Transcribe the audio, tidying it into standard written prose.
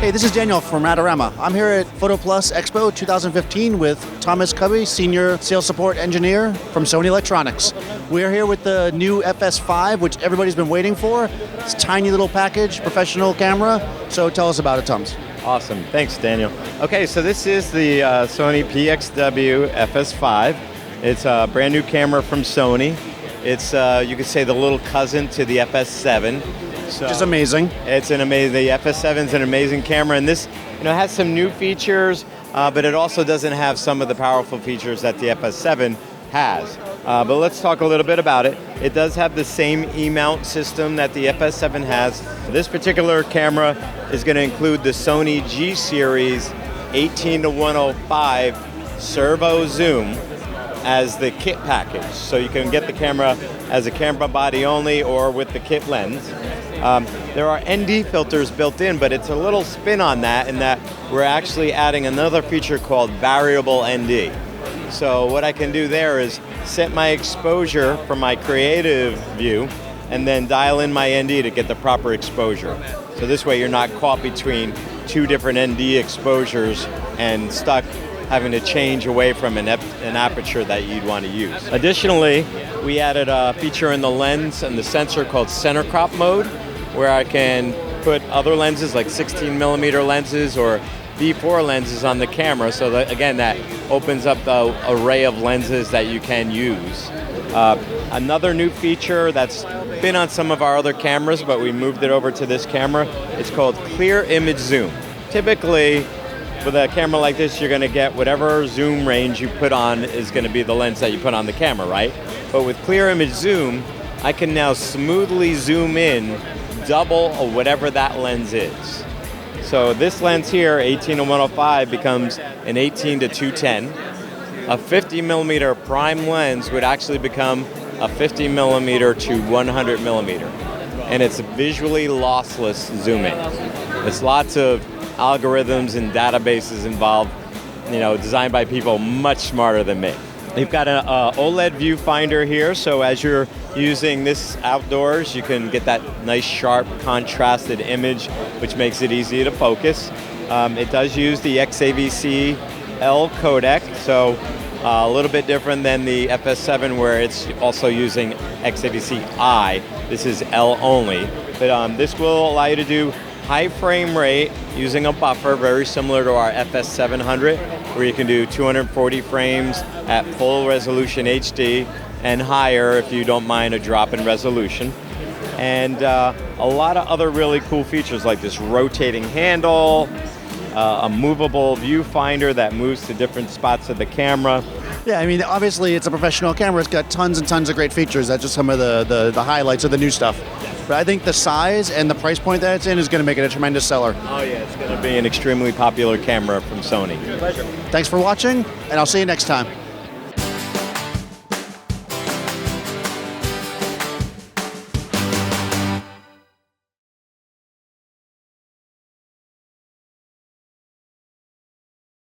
Hey, this is Daniel from Adorama. I'm here at PhotoPlus Expo 2015 with Thomas Cubby, Senior Sales Support Engineer from Sony Electronics. We're here with the new FS5, which everybody's been waiting for. It's a tiny little package, professional camera. So tell us about it, Thomas. Awesome, thanks Daniel. Okay, so this is the Sony PXW-FS5. It's a brand new camera from Sony. It's, you could say, the little cousin to the FS7. So which is amazing. It's an amazing, the FS7 is an amazing camera, and this, has some new features, but it also doesn't have some of the powerful features that the FS7 has. But let's talk a little bit about it. It does have the same E-Mount system that the FS7 has. This particular camera is going to include the Sony G-Series 18-105 servo zoom as the kit package. So you can get the camera as a camera body only or with the kit lens. There are ND filters built in, but it's a little spin on that in that we're actually adding another feature called variable ND. So what I can do there is set my exposure for my creative view and then dial in my ND to get the proper exposure. So this way you're not caught between two different ND exposures and stuck having to change away from an aperture that you'd want to use. Additionally, we added a feature in the lens and the sensor called center crop mode, where I can put other lenses like 16mm lenses or B4 lenses on the camera, so that, again, that opens up the array of lenses that you can use. Another new feature that's been on some of our other cameras, but we moved it over to this camera, it's called clear image zoom. Typically, with a camera like this, you're going to get whatever zoom range you put on is going to be the lens that you put on the camera, right? But with clear image zoom, I can now smoothly zoom in double or whatever that lens is. So this lens here, 18-105, becomes an 18-210. A 50mm prime lens would actually become a 50mm to 100mm. And it's visually lossless zooming. There's lots of algorithms and databases involved, designed by people much smarter than me. We've got an OLED viewfinder here, so as you're using this outdoors, you can get that nice, sharp, contrasted image, which makes it easy to focus. It does use the XAVC L codec, so a little bit different than the FS7, where it's also using XAVC I. This is L only, but this will allow you to do high frame rate using a buffer, very similar to our FS700, where you can do 240 frames at full resolution HD and higher if you don't mind a drop in resolution. And a lot of other really cool features like this rotating handle, a movable viewfinder that moves to different spots of the camera. Yeah, I mean, obviously it's a professional camera. It's got tons and tons of great features. That's just some of the highlights of the new stuff. But I think the size and the price point that it's in is going to make it a tremendous seller. Oh yeah, it's going to be an extremely popular camera from Sony. Pleasure. Thanks for watching, and I'll see you next time.